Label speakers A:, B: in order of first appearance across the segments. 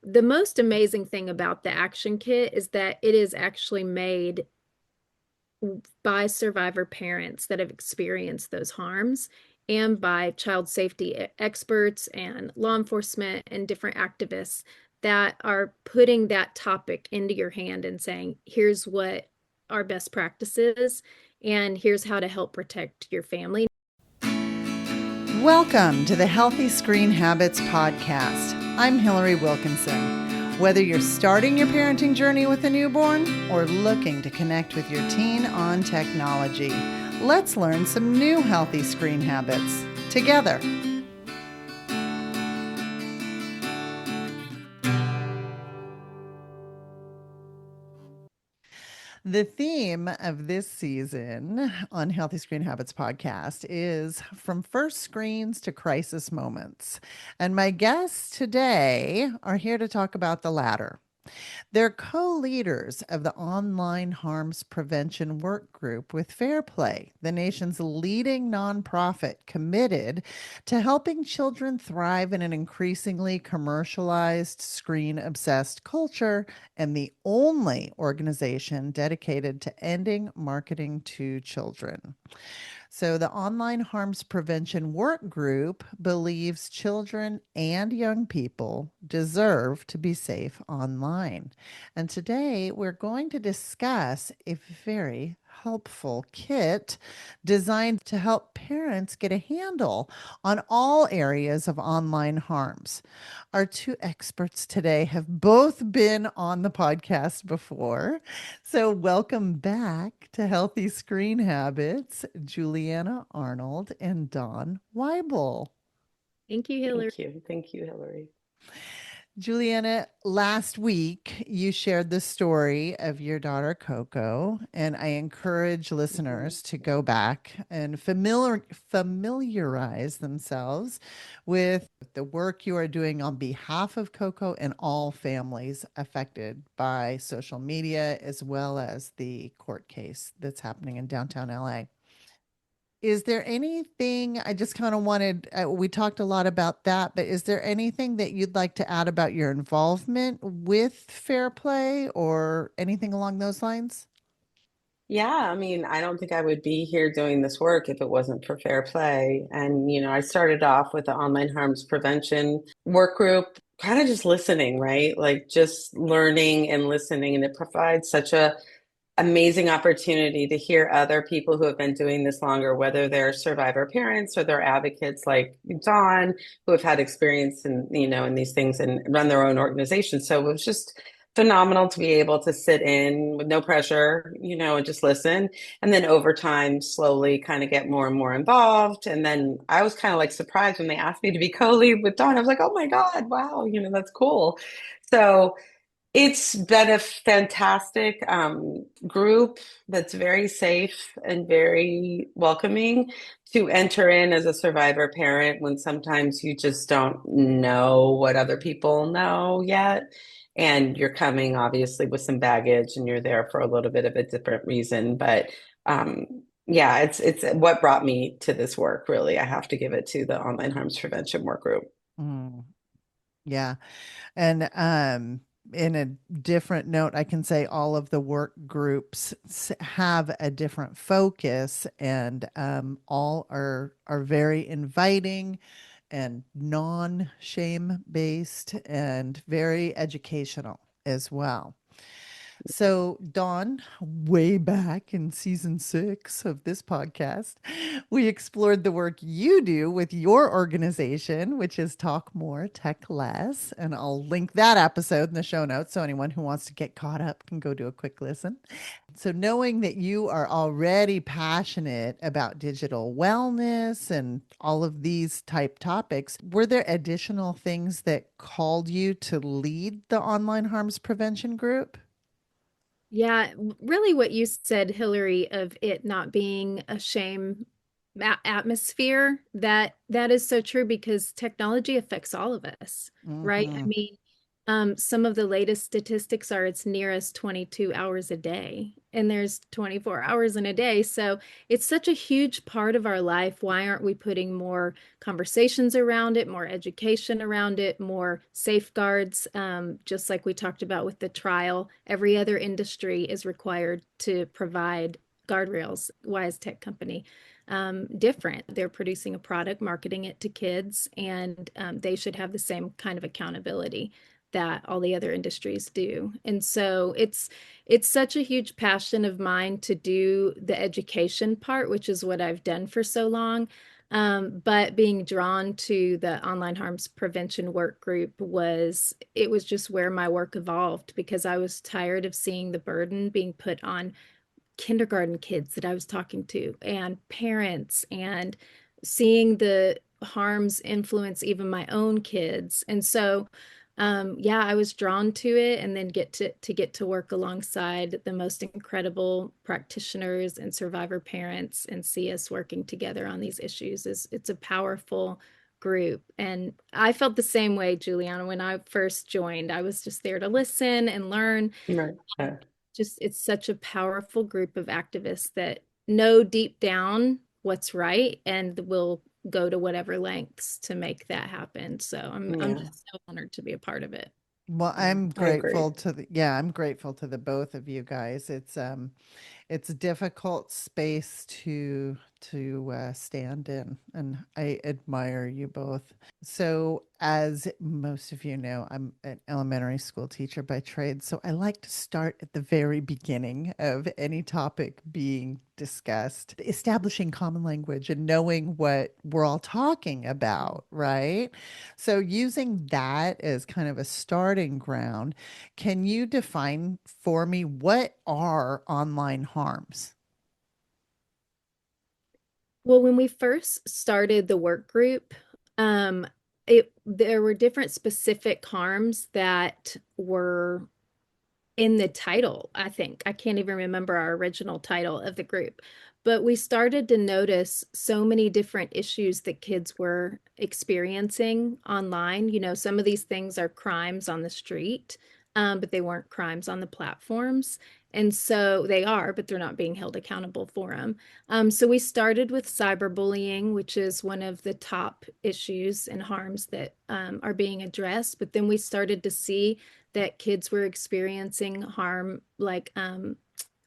A: the most amazing thing about the action kit is that it is actually made by survivor parents that have experienced those harms and by child safety experts and law enforcement and different activists that are putting that topic into your hand and saying, here's what our best practices and here's how to help protect your family.
B: Welcome to the Healthy Screen Habits Podcast. I'm Hillary Wilkinson. Whether you're starting your parenting journey with a newborn or looking to connect with your teen on technology, let's learn some new healthy screen habits together. The theme of this season on Healthy Screen Habits podcast is From First Screens to Crisis Moments. And my guests today are here to talk about the latter. They're co-leaders of the Online Harms Prevention Work Group with Fairplay, the nation's leading nonprofit committed to helping children thrive in an increasingly commercialized, screen-obsessed culture, and the only organization dedicated to ending marketing to children. So, the Online Harms Prevention Work Group believes children and young people deserve to be safe online. And today we're going to discuss a very helpful kit designed to help parents get a handle on all areas of online harms. Our two experts today have both been on the podcast before. So, welcome back to Healthy Screen Habits, Julianna Arnold and Dawn Wible.
A: Thank you, Hillary.
C: Thank you. Thank you, Hillary.
B: Julianna, last week you shared the story of your daughter Coco, and I encourage listeners to go back and familiarize themselves with the work you are doing on behalf of Coco and all families affected by social media, as well as the court case that's happening in downtown LA. Is there anything I just kind of wanted, we talked a lot about that, but is there anything that you'd like to add about your involvement with Fairplay or anything along those lines?
C: Yeah, I mean, I don't think I would be here doing this work if it wasn't for Fair Play. And, I started off with the online harms prevention work group, kind of just listening, right? Like just learning and listening. And it provides such a amazing opportunity to hear other people who have been doing this longer, whether they're survivor parents or they're advocates like Dawn, who have had experience in these things and run their own organizations. So it was just phenomenal to be able to sit in with no pressure, and just listen. And then over time, slowly kind of get more and more involved. And then I was kind of like surprised when they asked me to be co-lead with Dawn. I was like, oh my God, wow, that's cool. So it's been a fantastic group that's very safe and very welcoming to enter in as a survivor parent when sometimes you just don't know what other people know yet. And you're coming obviously with some baggage and you're there for a little bit of a different reason. But um, yeah, it's what brought me to this work, really. I have to give it to the Online Harms Prevention Work Group.
B: Mm, yeah. And in a different note, I can say all of the work groups have a different focus, and all are very inviting and non-shame based and very educational as well. So, Dawn, way back in season 6 of this podcast, we explored the work you do with your organization, which is Talk More, Tech Less. And I'll link that episode in the show notes so anyone who wants to get caught up can go do a quick listen. So, knowing that you are already passionate about digital wellness and all of these type topics, were there additional things that called you to lead the Online Harms Prevention Group?
A: Yeah, really what you said, Hillary, of it not being a shame atmosphere, that is so true because technology affects all of us, right? I
B: Mhm.
A: mean, Some of the latest statistics are it's near as 22 hours a day, and there's 24 hours in a day. So it's such a huge part of our life. Why aren't we putting more conversations around it, more education around it, more safeguards? Just like we talked about with the trial, every other industry is required to provide guardrails. Why is tech company different? They're producing a product, marketing it to kids, and they should have the same kind of accountability that all the other industries do. And so it's such a huge passion of mine to do the education part, which is what I've done for so long. But being drawn to the online harms prevention work group it was just where my work evolved because I was tired of seeing the burden being put on kindergarten kids that I was talking to and parents and seeing the harms influence even my own kids. And so yeah, I was drawn to it and then get to work alongside the most incredible practitioners and survivor parents and see us working together on these issues is it's a powerful group. And I felt the same way, Juliana, when I first joined. I was just there to listen and learn.
C: Right. Yeah.
A: Just it's such a powerful group of activists that know deep down what's right and will go to whatever lengths to make that happen. So I'm
C: Yeah.
A: just so honored to be a part of it.
B: Well,
C: Yeah.
B: I'm
C: I agree.
B: grateful to I'm grateful to the both of you guys. It's a difficult space to stand in, and I admire you both. So, as most of you know, I'm an elementary school teacher by trade, so I like to start at the very beginning of any topic being discussed, establishing common language and knowing what we're all talking about, right? So, using that as kind of a starting ground, can you define for me what are online harms?
A: Well, when we first started the work group, um, there were different specific harms that were in the title, I think. I can't even remember our original title of the group. But we started to notice so many different issues that kids were experiencing online. You know, some of these things are crimes on the street, but they weren't crimes on the platforms. And so they are, but they're not being held accountable for them. So we started with cyberbullying, which is one of the top issues and harms that are being addressed. But then we started to see that kids were experiencing harm, like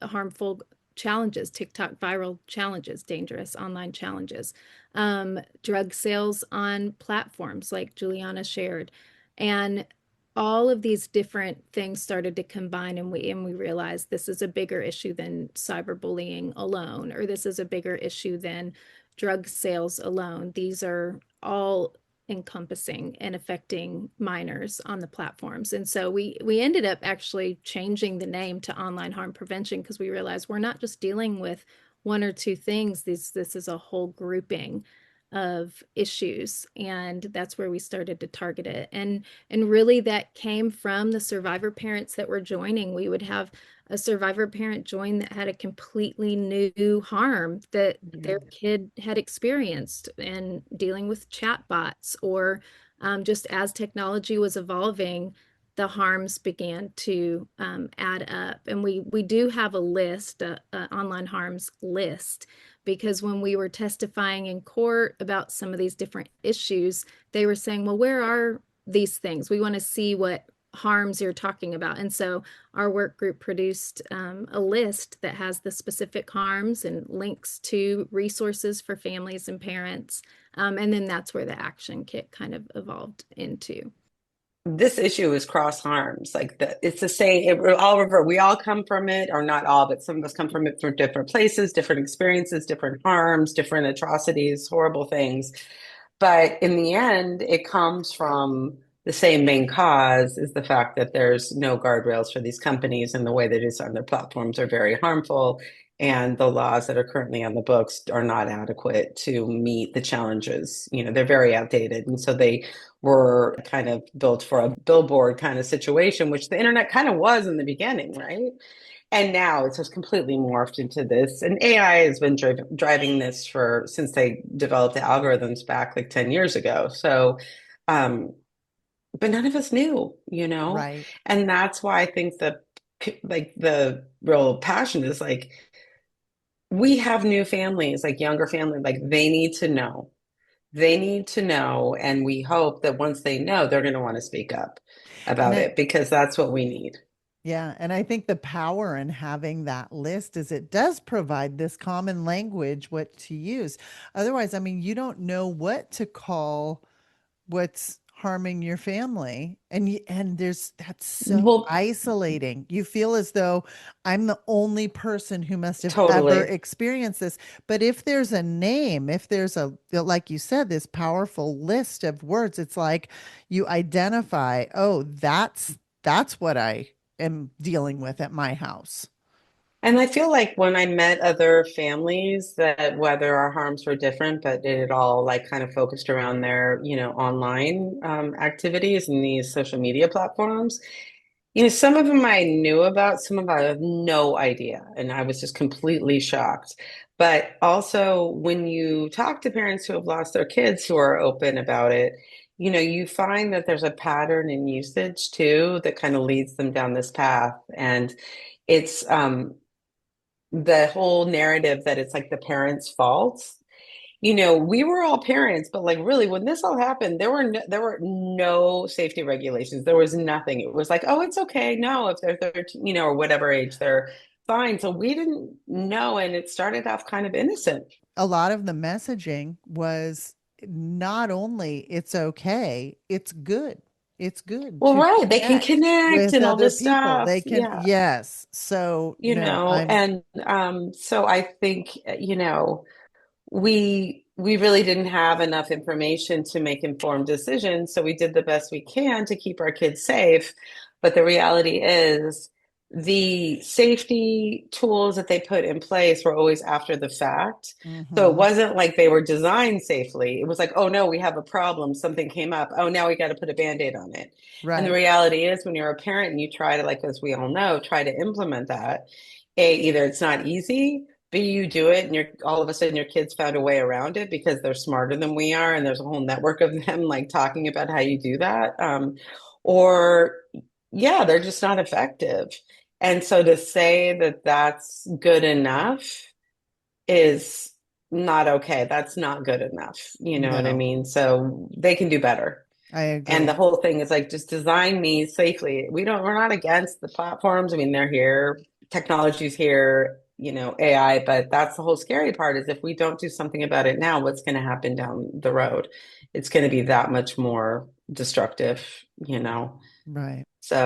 A: harmful challenges, TikTok viral challenges, dangerous online challenges, drug sales on platforms like Juliana shared. And all of these different things started to combine and we realized this is a bigger issue than cyberbullying alone, or this is a bigger issue than drug sales alone. These are all encompassing and affecting minors on the platforms. And so we ended up actually changing the name to online harm prevention because we realized we're not just dealing with one or two things. This is a whole grouping of issues, and that's where we started to target it. And really that came from the survivor parents that were joining. We would have a survivor parent join that had a completely new harm that
C: Yeah.
A: their kid had experienced and dealing with chatbots or just as technology was evolving, the harms began to add up. And we do have a list, online harms list, because when we were testifying in court about some of these different issues, they were saying, well, where are these things? We want to see what harms you're talking about. And so our work group produced a list that has the specific harms and links to resources for families and parents. And then that's where the action kit kind of evolved into.
C: This issue is cross harms. It's the same. We all come from it, or not all, but some of us come from it from different places, different experiences, different harms, different atrocities, horrible things. But in the end, it comes from the same main cause is the fact that there's no guardrails for these companies and the way they design their platforms are very harmful. And the laws that are currently on the books are not adequate to meet the challenges. You know, they're very outdated. And so they were kind of built for a billboard kind of situation, which the internet kind of was in the beginning, right? And now it's just completely morphed into this. And AI has been driving this for since they developed the algorithms back like 10 years ago. So um, but none of us knew,
B: Right.
C: and that's why I think the real passion is like we have new families, like younger families, like they need to know, and we hope that once they know, they're going to want to speak up
B: And
C: about
B: I,
C: it because that's what we need.
B: yeah, and I think the power in having that list is it does provide this common language what to use. Otherwise, I mean, you don't know what to call what's harming your family, and there's that's so
C: Well,
B: isolating. You feel as though I'm the only person who must have ever
C: totally.
B: experienced this. But if there's a name, if there's a, like you said, this powerful list of words, it's like you identify, oh, that's what I am dealing with at my house.
C: And I feel like when I met other families that whether our harms were different, but it all like kind of focused around their, online activities and these social media platforms. Some of them I knew about, some of them I have no idea. And I was just completely shocked. But also, when you talk to parents who have lost their kids who are open about it, you find that there's a pattern in usage too that kind of leads them down this path. And it's the whole narrative that it's like the parents' fault. We were all parents, but like really, when this all happened, there were no safety regulations. There was nothing. It was like, oh, it's okay. No, if they're 13, or whatever age, they're fine. So we didn't know, and it started off kind of innocent.
B: A lot of the messaging was not only it's okay, it's good
C: Well,
B: to
C: right. They can
B: connect
C: connect
B: with
C: and all
B: other
C: this
B: people.
C: stuff.
B: They can,
C: Yeah.
B: yes. So no, I'm
C: And so I think, we really didn't have enough information to make informed decisions, so we did the best we can to keep our kids safe. But the reality is the safety tools that they put in place were always after the fact. So it
B: mhm,
C: wasn't like they were designed safely. It was like, oh no, we have a problem, something came up, oh now we got to put a band-aid on it. And the
B: right.
C: reality is when you're a parent and you try to, like, as we all know, try to implement that, either it's not easy, B, you do it and you're all of a sudden your kids found a way around it because they're smarter than we are, and there's a whole network of them like talking about how you do that. Or yeah, they're just not effective. And so to say that that's good enough is not okay. That's not good enough. You know what I
B: No,
C: mean? So they can do better.
B: I
C: And the
B: agree.
C: whole thing is like just design me safely. We're not against the platforms. I mean, they're here, technology's here, AI, but that's the whole scary part is if we don't do something about it now, what's going to happen down the road? It's going to be that much more destructive, you know.
B: Right.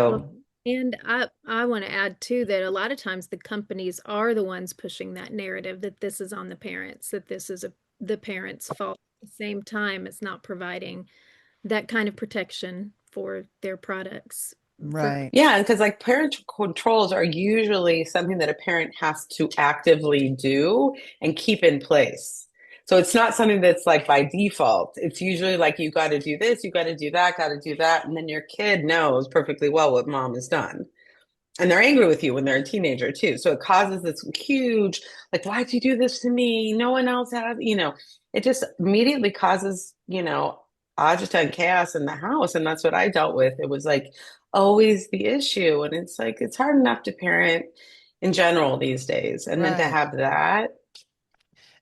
A: Well,
C: So,
A: and I want to add too that a lot of times the companies are the ones pushing that narrative that this is on the parents, that this is the parents' fault. At the same time, it's not providing that kind of protection for their products. For
B: Right.
C: yeah, because like parental controls are usually something that a parent has to actively do and keep in place. So it's not something that's like by default. It's usually like you got to do this, you got to do that, got to do that, and then your kid knows perfectly well what mom has done. And they're angry with you when they're a teenager too. So it causes this huge, like, why'd you do this to me? No one else has, it just immediately causes, agita and chaos in the house. And that's what I dealt with. It was like always the issue. And it's like, it's hard enough to parent in general these days. And then to
B: Right.
C: have that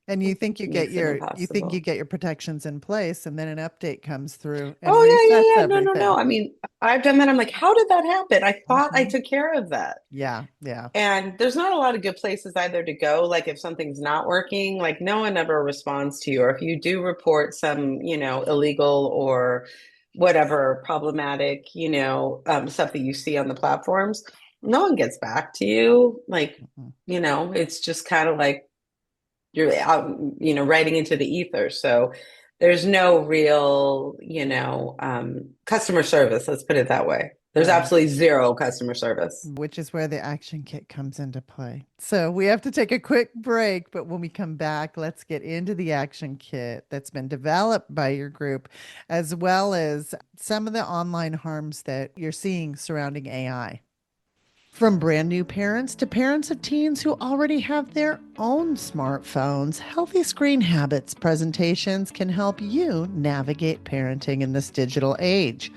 B: And
C: makes it
B: you think you
C: impossible.
B: get your protections in place, and then an update comes through and
C: Oh, yeah,
B: resets
C: yeah, yeah. No, no, no.
B: everything.
C: I mean, I've done that. I'm like, how did that happen? I thought I
B: Mhm.
C: took care of that.
B: Yeah, yeah.
C: And there's not a lot of good places either to go. Like if something's not working, like no one ever responds to you. Or if you do report some, illegal or whatever problematic, stuff that you see on the platforms, no one gets back to you. Like,
B: Mhm.
C: it's just kind of like you're out, writing into the ether. So there's no real, customer service. Let's put it that way. There's
B: Right.
C: absolutely zero customer service.
B: Which is where the action kit comes into play. So we have to take a quick break, but when we come back, let's get into the action kit that's been developed by your group, as well as some of the online harms that you're seeing surrounding AI. From brand new parents to parents of teens who already have their own smartphones, Healthy Screen Habits presentations can help you navigate parenting in this digital age.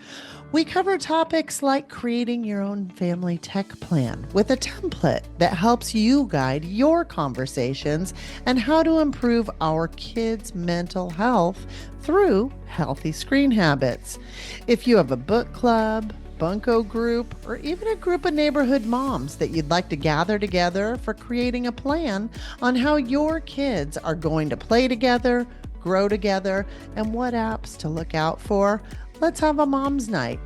B: We cover topics like creating your own family tech plan with a template that helps you guide your conversations and how to improve our kids' mental health through healthy screen habits. If you have a book club, bunco group, or even a group of neighborhood moms that you'd like to gather together for creating a plan on how your kids are going to play together, grow together, and what apps to look out for, let's have a mom's night.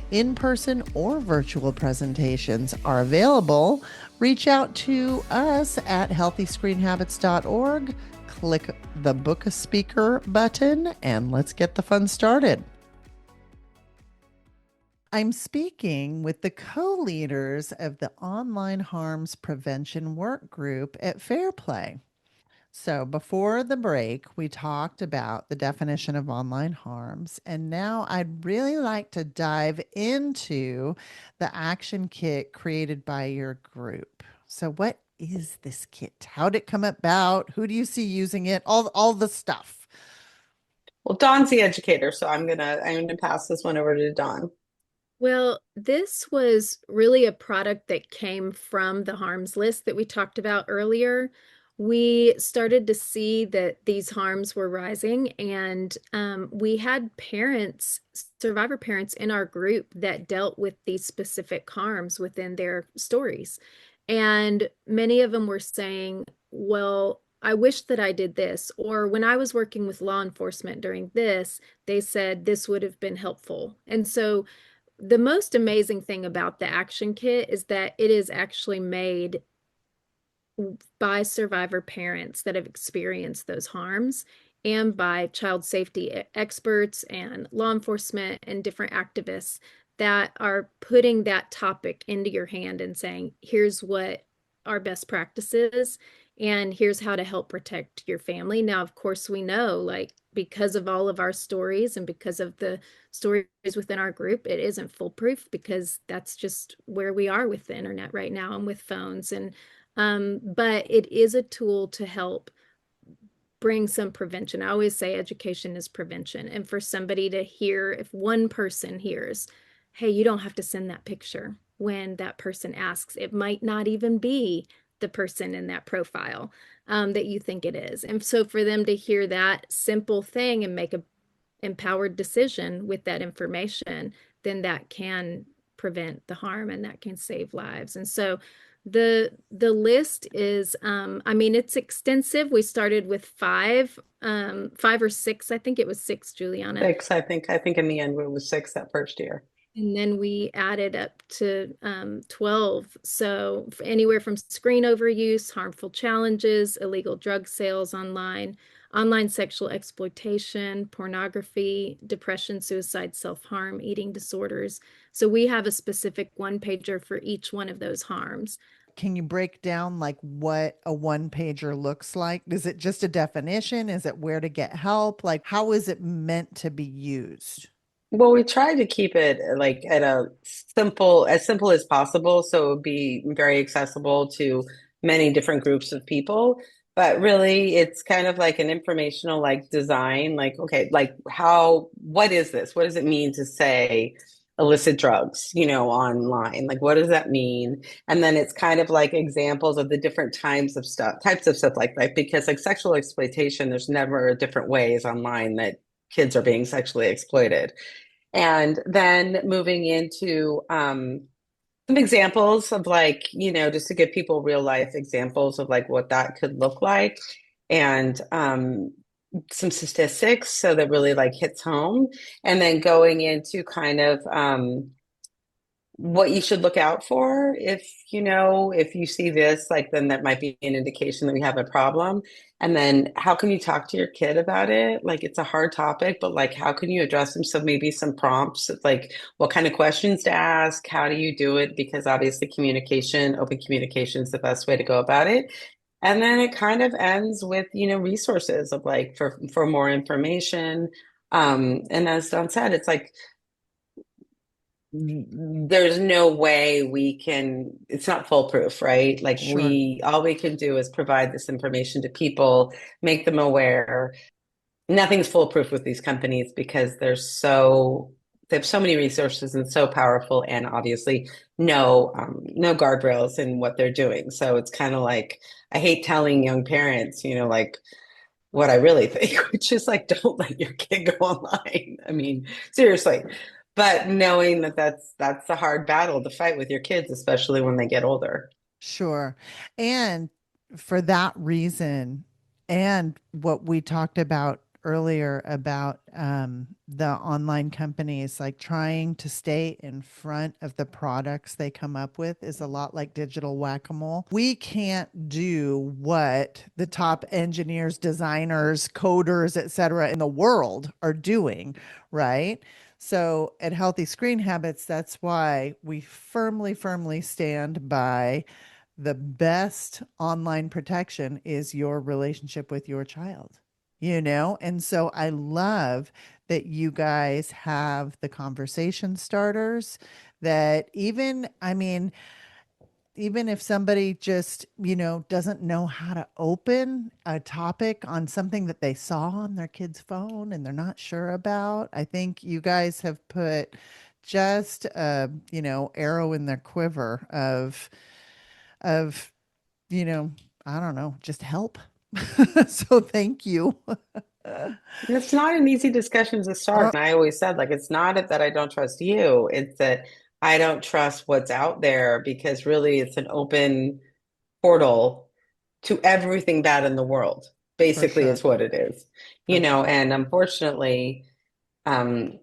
B: In-person or virtual presentations are available. Reach out to us at healthyscreenhabits.org. Click the Book a Speaker button and let's get the fun started. I'm speaking with the co-leaders of the Online Harms Prevention Work Group at Fairplay. So before the break, we talked about the definition of online harms, and now I'd really like to dive into the action kit created by your group. So what is this kit? How did it come about? Who do you see using it? All the stuff.
C: Well, Dawn's the educator, so I'm gonna pass this one over to Dawn.
A: Well, this was really a product that came from the harms list that we talked about earlier. We started to see that these harms were rising, and we had parents, survivor parents in our group that dealt with these specific harms within their stories. And many of them were saying, well, I wish that I did this. Or when I was working with law enforcement during this, they said this would have been helpful. And so the most amazing thing about the action kit is that it is actually made by survivor parents that have experienced those harms and by child safety experts and law enforcement and different activists that are putting that topic into your hand and saying, here's what our best practices and here's how to help protect your family. Now, of course, we know, like, because of all of our stories and because of the stories within our group, it isn't foolproof because that's just where we are with the internet right now and with phones. But it is a tool to help bring some prevention. I always say education is prevention. And for somebody to hear, if one person hears, hey, you don't have to send that picture when that person asks, it might not even be the person in that profile that you think it is. And so for them to hear that simple thing and make a empowered decision with that information, then that can prevent the harm and that can save lives. And so the list is I mean, it's extensive. We started with five or six. I think it was six, Juliana.
C: Six, I think. I think in the end it was six that first year.
A: And then we added up to 12. So anywhere from screen overuse, harmful challenges, illegal drug sales online, online sexual exploitation, pornography, depression, suicide, self-harm, eating disorders. So we have a specific one pager for each one of those harms.
B: Can you break down like what a one pager looks like? Is it just a definition? Is it where to get help? Like, how is it meant to be used?
C: Well, we tried to keep it like at a simple as possible, so it would be very accessible to many different groups of people. But really, it's kind of like an informational like design, like, okay, like what is this? What does it mean to say illicit drugs, online? Like, what does that mean? And then it's kind of like examples of the different types of stuff like that, because like sexual exploitation, there's never different ways online that kids are being sexually exploited. And then moving into some examples of like, just to give people real life examples of like what that could look like, and some statistics so that really like hits home. And then going into kind of what you should look out for if you see this, like, then that might be an indication that we have a problem. And then how can you talk to your kid about it? Like, it's a hard topic, but like, how can you address them? So maybe some prompts, like what kind of questions to ask, how do you do it? Because obviously open communication is the best way to go about it. And then it kind of ends with, resources of like for more information. And as Don said, it's like there's no way it's not foolproof, right? Like,
B: Sure.
C: all we can do is provide this information to people, make them aware. Nothing's foolproof with these companies because they're they have so many resources and so powerful, and obviously no guardrails in what they're doing. So it's kind of like I hate telling young parents, like what I really think, which is like, don't let your kid go online. I mean, seriously. But knowing that that's a hard battle to fight with your kids, especially when they get older.
B: Sure. And for that reason, and what we talked about earlier about the online companies, like trying to stay in front of the products they come up with, is a lot like digital whack-a-mole. We can't do what the top engineers, designers, coders, etc. in the world are doing, right? So at Healthy Screen Habits, that's why we firmly, firmly stand by the best online protection is your relationship with your child, And so I love that you guys have the conversation starters that even, I mean, even if somebody just, doesn't know how to open a topic on something that they saw on their kid's phone and they're not sure about, I think you guys have put just a, arrow in their quiver of you know, I don't know, just help. So thank you.
C: And it's not an easy discussion to start. And I always said, like, it's not that I don't trust you, it's that I don't trust what's out there because really it's an open portal to everything bad in the world,
B: For
C: basically,
B: sure.
C: is what it is,
B: For sure.
C: and unfortunately, um,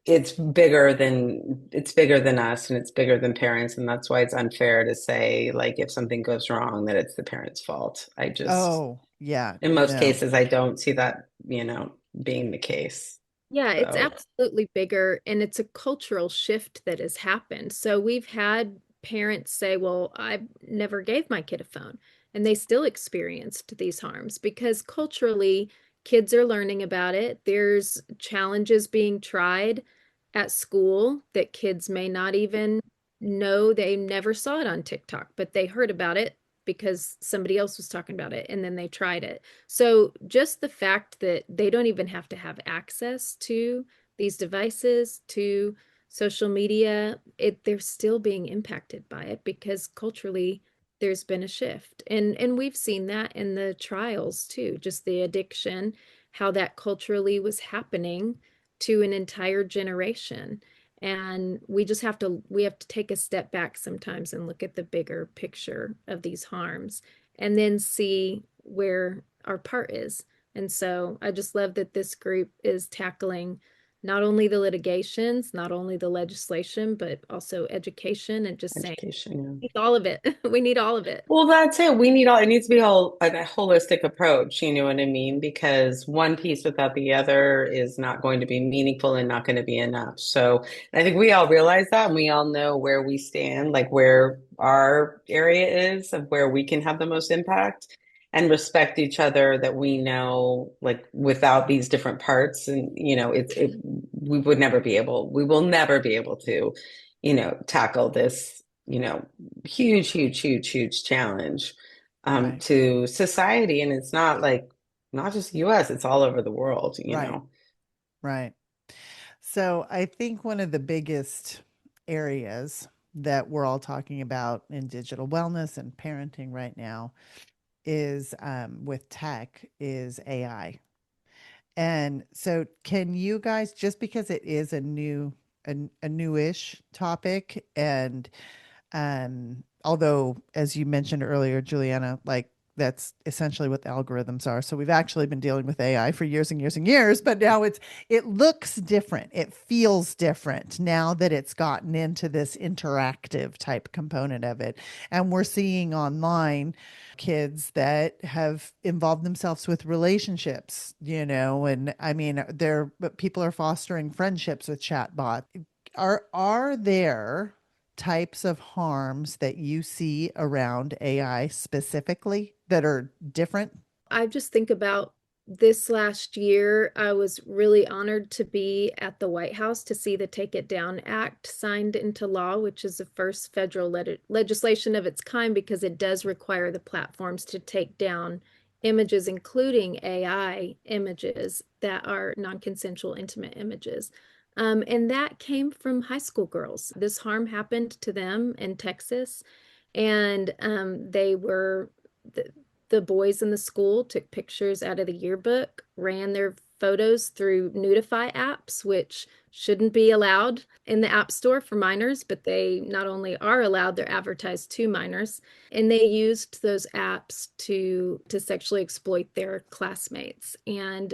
C: it's bigger than us and it's bigger than parents. And that's why it's unfair to say, like, if something goes wrong, that it's the parent's fault.
B: Oh, yeah.
C: In most
B: No.
C: cases, I don't see that, being the case.
A: Yeah, it's
C: So
A: absolutely bigger, and it's a cultural shift that has happened. So we've had parents say, well, I never gave my kid a phone, and they still experienced these harms because culturally, kids are learning about it. There's challenges being tried at school that kids may not even know. They never saw it on TikTok, but they heard about it because somebody else was talking about it, and then they tried it. So just the fact that they don't even have to have access to these devices, to social media, they're still being impacted by it because culturally there's been a shift. And we've seen that in the trials too, just the addiction, how that culturally was happening to an entire generation. And we have to take a step back sometimes and look at the bigger picture of these harms and then see where our part is. And so I just love that this group is tackling not only the litigations, not only the legislation, but also education and just saying
C: education, yeah.
A: we need all of it. We need all of it.
C: Well, that's it. It needs to be a holistic approach, you know what I mean? Because one piece without the other is not going to be meaningful and not going to be enough. So I think we all realize that and we all know where we stand, like where our area is of where we can have the most impact and respect each other that we know, like without these different parts and, we will never be able to, tackle this, huge, huge, huge, huge challenge
B: Right.
C: to society. And it's not like not just US, it's all over the world.
B: Right. Right. So I think one of the biggest areas that we're all talking about in digital wellness and parenting right now is with tech is AI. And so can you guys, just because it is a newish topic, and although, as you mentioned earlier, Juliana, like that's essentially what the algorithms are. So we've actually been dealing with AI for years and years and years, but now it looks different. It feels different now that it's gotten into this interactive type component of it. And we're seeing online kids that have involved themselves with relationships, and I mean, but people are fostering friendships with chatbot. Are there types of harms that you see around AI specifically that are different?
A: I just think about this last year, I was really honored to be at the White House to see the Take It Down Act signed into law, which is the first federal legislation of its kind because it does require the platforms to take down images, including AI images that are non-consensual intimate images. And that came from high school girls. This harm happened to them in Texas, and the, the boys in the school took pictures out of the yearbook, ran their photos through Nudify apps, which shouldn't be allowed in the App Store for minors, but they not only are allowed, they're advertised to minors. And they used those apps to sexually exploit their classmates. And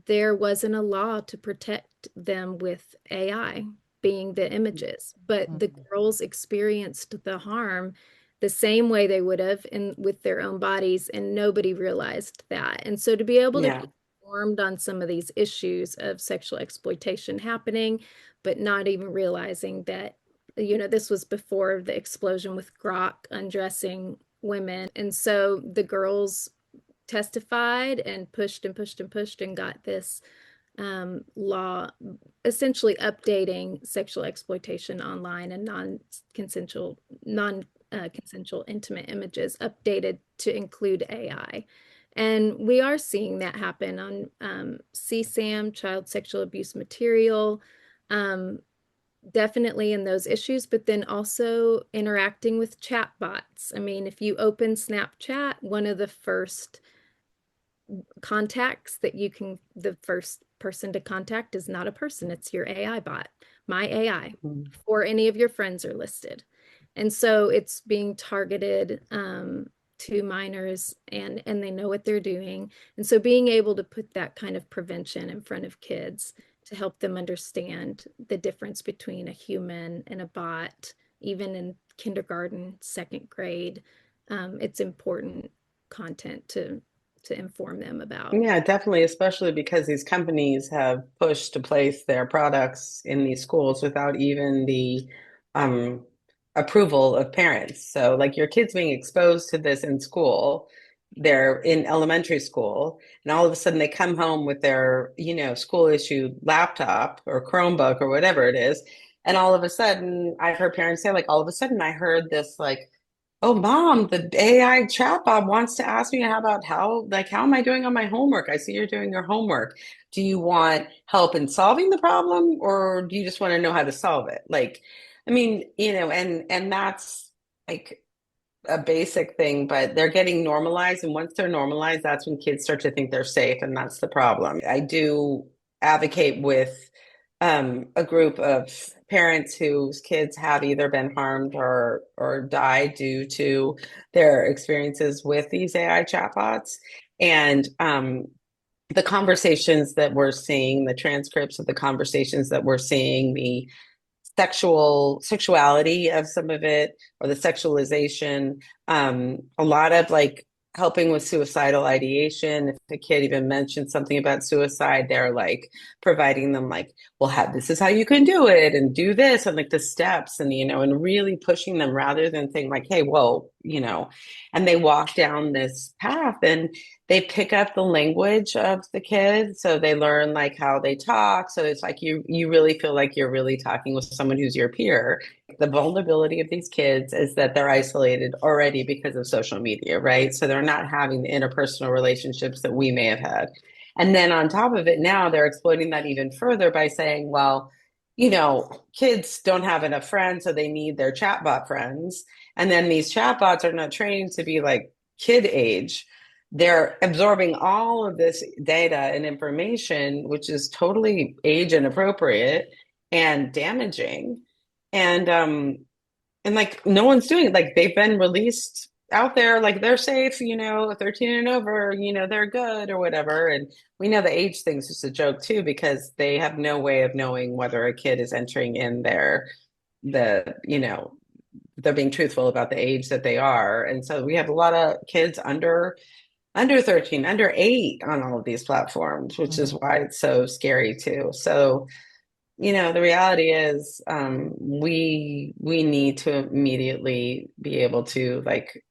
A: there wasn't a law to protect them with AI being the images, but the
B: Mhm.
A: girls experienced the harm the same way they would have in with their own bodies, and nobody realized that. And so to be able to
C: Yeah.
A: be informed on some of these issues of sexual exploitation happening, but not even realizing that, this was before the explosion with Grok undressing women. And so the girls testified and pushed and pushed and pushed and got this law essentially updating sexual exploitation online and non-consensual intimate images updated to include AI. And we are seeing that happen on CSAM, child sexual abuse material, um, definitely in those issues, but then also interacting with chat bots. I mean, if you open Snapchat, one of the first contacts that the first person to contact is not a person, it's your AI bot, my AI,
C: Mhm.
A: or any of your friends are listed. And so it's being targeted to minors, and they know what they're doing. And so being able to put that kind of prevention in front of kids to help them understand the difference between a human and a bot, even in kindergarten, second grade, it's important content to inform them about.
C: Yeah, definitely, especially because these companies have pushed to place their products in these schools without even the um, approval of parents. So, like your kids being exposed to this in school, they're in elementary school, and all of a sudden they come home with their, school issued laptop or Chromebook or whatever it is. And all of a sudden, I've heard parents say, like, all of a sudden I heard this, like, oh, mom, the AI chatbot wants to ask me how am I doing on my homework? I see you're doing your homework. Do you want help in solving the problem, or do you just want to know how to solve it? Like, I mean, and that's like a basic thing, but they're getting normalized. And once they're normalized, that's when kids start to think they're safe. And that's the problem. I do advocate with a group of parents whose kids have either been harmed or died due to their experiences with these AI chatbots. And the conversations that we're seeing, the transcripts of the conversations that we're seeing, the sexuality of some of it or the sexualization, a lot of like helping with suicidal ideation. If the kid even mentions something about suicide, they're like providing them like, well, this is how you can do it and do this and like the steps, and and really pushing them rather than saying like, hey, whoa, and they walk down this path and they pick up the language of the kids, so they learn like how they talk, so it's like you really feel like you're really talking with someone who's your peer. The vulnerability of these kids is that they're isolated already because of social media, right? So they're not having the interpersonal relationships that we may have had, and then on top of it, now they're exploiting that even further by saying, well, kids don't have enough friends, so they need their chatbot friends, and then these chatbots are not trained to be like kid age. They're absorbing all of this data and information, which is totally age inappropriate and damaging. And like no one's doing it. Like they've been released out there, like they're safe, 13 and over, they're good or whatever. And we know the age thing's just a joke too, because they have no way of knowing whether a kid is entering in they're being truthful about the age that they are. And so we have a lot of kids under 13, under 8 on all of these platforms, which is
B: Mhm.
C: why it's so scary too. So, the reality is we need to immediately be able to like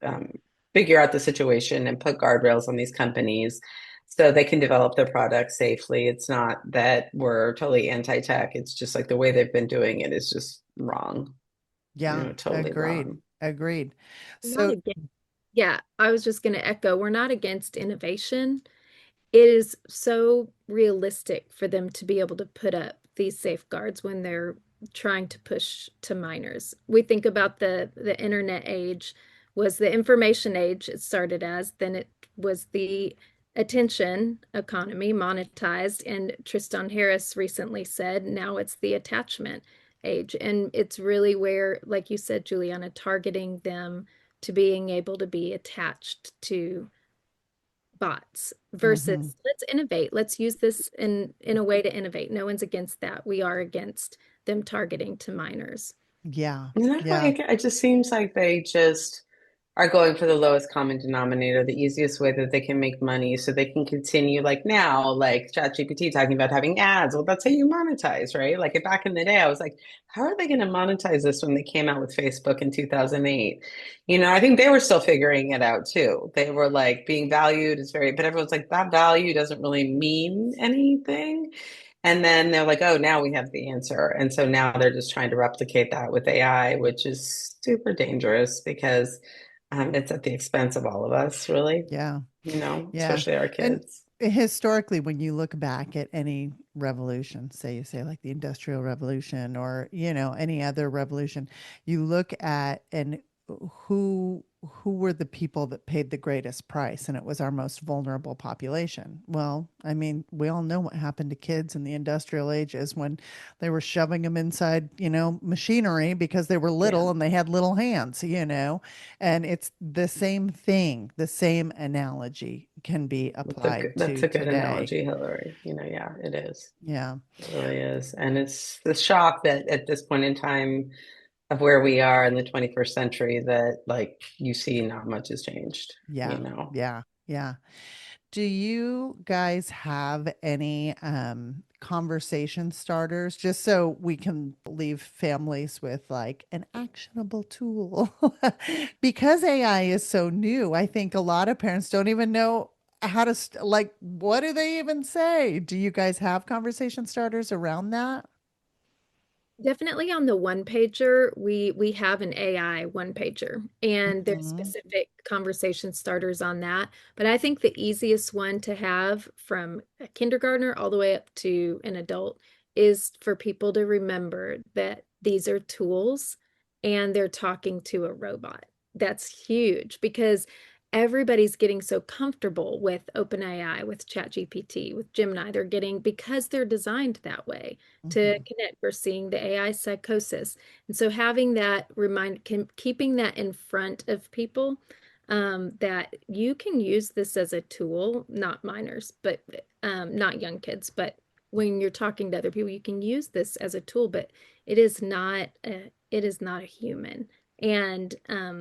C: figure out the situation and put guardrails on these companies so they can develop their products safely. It's not that we're totally anti-tech. It's just like the way they've been doing it is just wrong,
B: Yeah,
C: totally
B: agreed.
C: wrong.
B: Agreed.
A: Not
B: So,
A: against, yeah, I was just going to echo, we're not against innovation. It is so realistic for them to be able to put up these safeguards when they're trying to push to minors. We think about the internet age was the information age it started as, then it was the attention economy monetized, and Tristan Harris recently said now it's the attachment age. And it's really where, like you said, Juliana, targeting them to being able to be attached to bots
B: Hmm.
A: versus let's innovate. Let's use this in a way to innovate. No one's against that. We are against them targeting to minors.
B: Yeah.
C: You know,
B: Yeah.
C: like it just seems like they just are going for the lowest common denominator, the easiest way that they can make money so they can continue like now, like ChatGPT talking about having ads. Well, that's how you monetize, right? Like back in the day, I was like, how are they going to monetize this when they came out with Facebook in 2008? You know, I think they were still figuring it out too. They were like being valued is very, but everyone's like, that value doesn't really mean anything. And then they're like, oh, now we have the answer. And so now they're just trying to replicate that with AI, which is super dangerous because it's at the expense of all of us, really,
B: Yeah.
C: you know,
B: Yeah.
C: especially our
B: And
C: kids.
B: historically, when you look back at any revolution, say you say like the Industrial Revolution or, any other revolution, you look at and who were the people that paid the greatest price, and it was our most vulnerable population. Well, I mean, we all know what happened to kids in the industrial ages when they were shoving them inside, machinery because they were
C: Yeah,
B: little and they had little hands. And it's the same thing, the same analogy can be applied
C: that's
B: to
C: a good
B: today.
C: analogy, Hillary. You know, yeah, it is.
B: Yeah.
C: It really is. And it's the shock that at this point in time of where we are in the 21st century that like you see not much has changed, you
B: Yeah.
C: know.
B: Yeah. Yeah. Do you guys have any conversation starters just so we can leave families with like an actionable tool? Because AI is so new, I think a lot of parents don't even know how to like what do they even say? Do you guys have conversation starters around that?
A: Definitely on the one pager, we have an AI one pager, and there's
B: Mhm.
A: specific conversation starters on that. But I think the easiest one to have from a kindergartner all the way up to an adult is for people to remember that these are tools and they're talking to a robot. That's huge because everybody's getting so comfortable with OpenAI, with ChatGPT, with Gemini. They're getting, because they're designed that way to
B: Mhm.
A: connect. We're seeing the AI psychosis. And so having that keeping that in front of people, that you can use this as a tool, not minors, but not young kids, but when you're talking to other people, you can use this as a tool, but it is not a human. And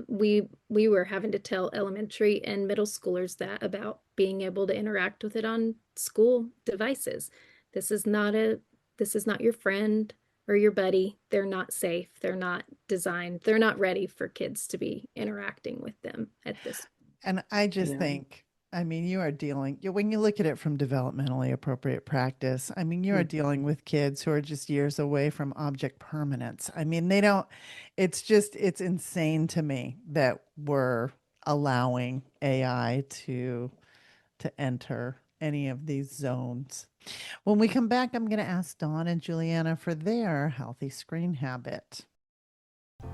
A: we were having to tell elementary and middle schoolers that about being able to interact with it on school devices. This is not a this is not your friend or your buddy. They're not safe. They're not designed. They're not ready for kids to be interacting with them at this.
B: And I just
C: Yeah.
B: think, I mean, you are dealing, when you look at it from developmentally appropriate practice, I mean, you are dealing with kids who are just years away from object permanence. I mean, they don't, it's insane to me that we're allowing AI to enter any of these zones. When we come back, I'm going to ask Dawn and Juliana for their healthy screen habit.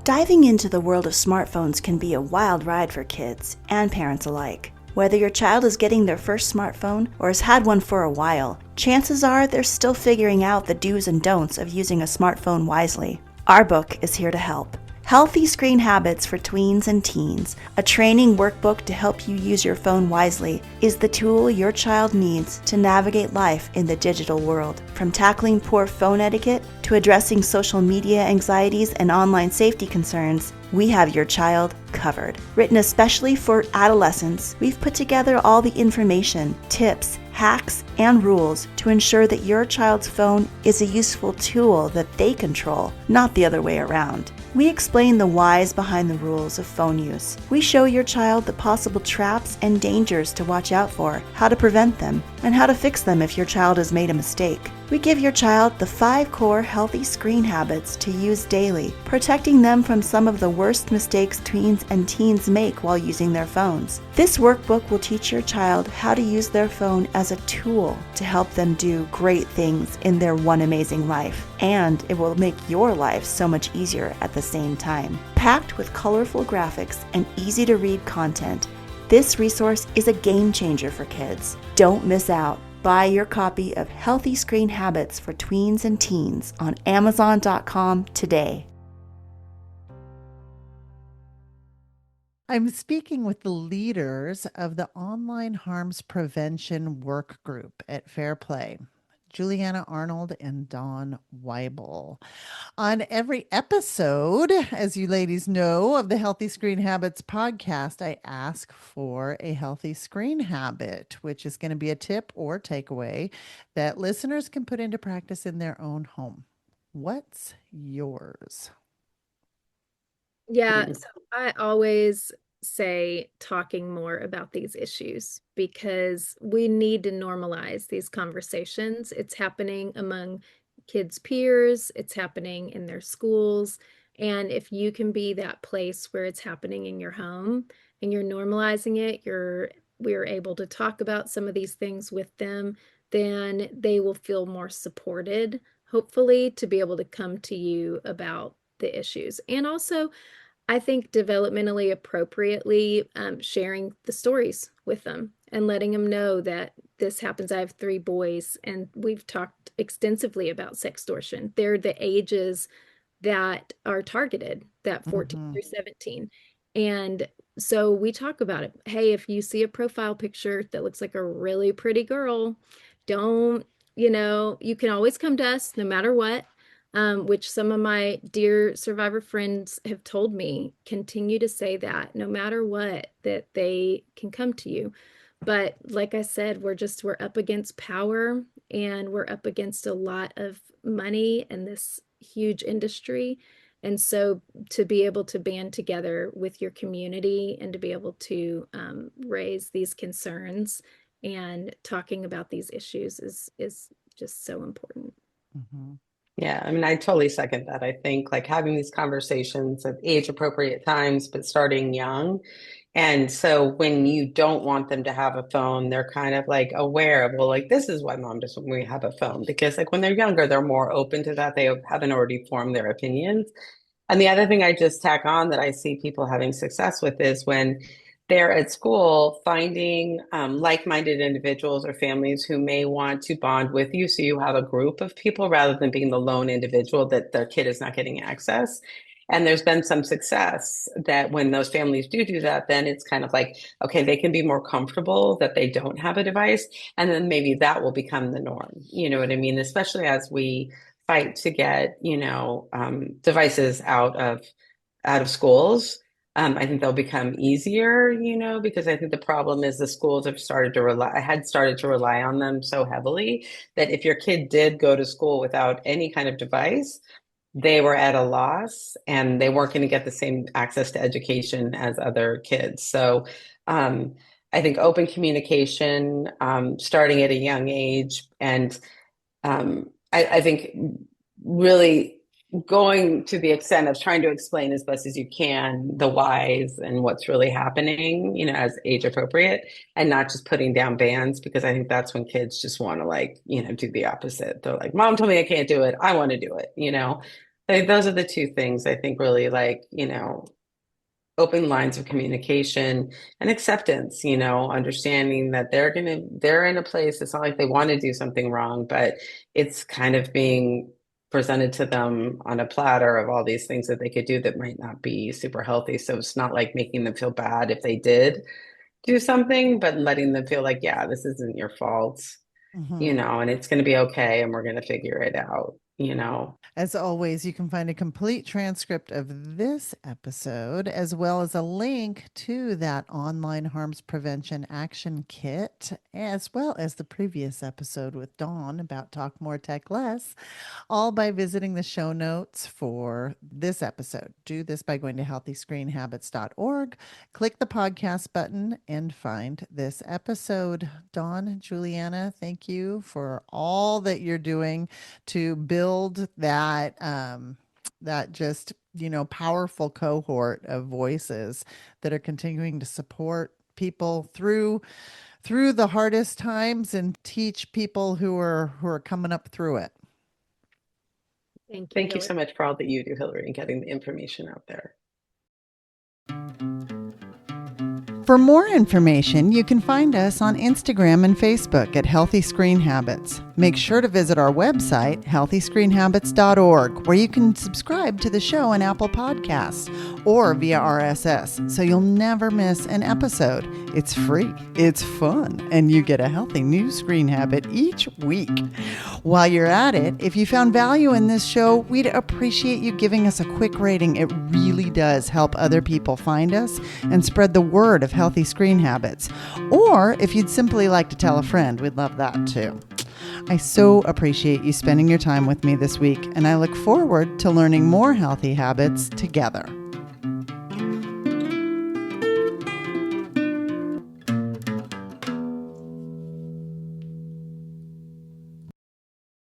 D: Diving into the world of smartphones can be a wild ride for kids and parents alike. Whether your child is getting their first smartphone or has had one for a while, chances are they're still figuring out the do's and don'ts of using a smartphone wisely. Our book is here to help. Healthy Screen Habits for Tweens and Teens, a training workbook to help you use your phone wisely, is the tool your child needs to navigate life in the digital world. From tackling poor phone etiquette to addressing social media anxieties and online safety concerns, we have your child covered. Written especially for adolescents, we've put together all the information, tips, hacks, and rules to ensure that your child's phone is a useful tool that they control, not the other way around. We explain the whys behind the rules of phone use. We show your child the possible traps and dangers to watch out for, how to prevent them, and how to fix them if your child has made a mistake. We give your child the 5 core healthy screen habits to use daily, protecting them from some of the worst mistakes tweens and teens make while using their phones. This workbook will teach your child how to use their phone as a tool to help them do great things in their one amazing life, and it will make your life so much easier at the same time. Packed with colorful graphics and easy to read content, this resource is a game changer for kids. Don't miss out. Buy your copy of Healthy Screen Habits for Tweens and Teens on Amazon.com today.
B: I'm speaking with the leaders of the Online Harms Prevention Work Group at Fairplay, Julianna Arnold and Dawn Wible. On every episode, as you ladies know, of the Healthy Screen Habits podcast, I ask for a healthy screen habit, which is going to be a tip or takeaway that listeners can put into practice in their own home. What's yours?
A: Yeah, so I always say talking more about these issues because we need to normalize these conversations. It's happening among kids' peers, it's happening in their schools. And if you can be that place where it's happening in your home and you're normalizing it, we're able to talk about some of these things with them, then they will feel more supported, hopefully, to be able to come to you about the issues. And also, I think developmentally appropriately sharing the stories with them and letting them know that this happens. I have 3 boys, and we've talked extensively about sextortion. They're the ages that are targeted, that 14
B: Mhm.
A: through 17. And so we talk about it. Hey, if you see a profile picture that looks like a really pretty girl, don't, you can always come to us no matter what, which some of my dear survivor friends have told me, continue to say that no matter what, that they can come to you. But like I said, we're up against power, and we're up against a lot of money and this huge industry. And so to be able to band together with your community and to be able to raise these concerns and talking about these issues is just so important.
B: Mhm.
C: Yeah, I mean, I totally second that. I think like having these conversations at age appropriate times, but starting young. And so when you don't want them to have a phone, they're kind of like aware of, well, like this is why mom doesn't want me to have a phone. Because like when they're younger, they're more open to that. They haven't already formed their opinions. And the other thing I just tack on that I see people having success with is when they're at school finding like-minded individuals or families who may want to bond with you. So you have a group of people rather than being the lone individual that their kid is not getting access. And there's been some success that when those families do that, then it's kind of like, okay, they can be more comfortable that they don't have a device. And then maybe that will become the norm. You know what I mean? Especially as we fight to get, devices out of schools. I think they'll become easier, because I think the problem is the schools had started to rely on them so heavily that if your kid did go to school without any kind of device, they were at a loss and they weren't going to get the same access to education as other kids. So I think open communication, starting at a young age, and I think really going to the extent of trying to explain as best as you can the whys and what's really happening, as age appropriate, and not just putting down bans, because I think that's when kids just want to do the opposite. They're like, mom told me I can't do it. I want to do it. Those are the two things I think really open lines of communication and acceptance, understanding that they're in a place, it's not like they want to do something wrong, but it's kind of being presented to them on a platter of all these things that they could do that might not be super healthy. So it's not like making them feel bad if they did do something, but letting them feel like, yeah, this isn't your fault,
B: Mhm.
C: and it's going to be okay and we're going to figure it out. you know.
B: As always, you can find a complete transcript of this episode, as well as a link to that online harms prevention action kit, as well as the previous episode with Dawn about Talk More, Tech Less, all by visiting the show notes for this episode. Do this by going to healthyscreenhabits.org, click the podcast button, and find this episode. Dawn, Julianna, thank you for all that you're doing to build that just, powerful cohort of voices that are continuing to support people through the hardest times and teach people who are coming up through it.
A: Thank you,
C: Thank you
A: Hillary.
C: so much for all that you do, Hillary, and getting the information out there.
B: For more information, you can find us on Instagram and Facebook at Healthy Screen Habits. Make sure to visit our website, healthyscreenhabits.org, where you can subscribe to the show on Apple Podcasts or via RSS, so you'll never miss an episode. It's free, it's fun, and you get a healthy new screen habit each week. While you're at it, if you found value in this show, we'd appreciate you giving us a quick rating. It really does help other people find us and spread the word of healthy screen habits. Or if you'd simply like to tell a friend, we'd love that too. I so appreciate you spending your time with me this week, and I look forward to learning more healthy habits together.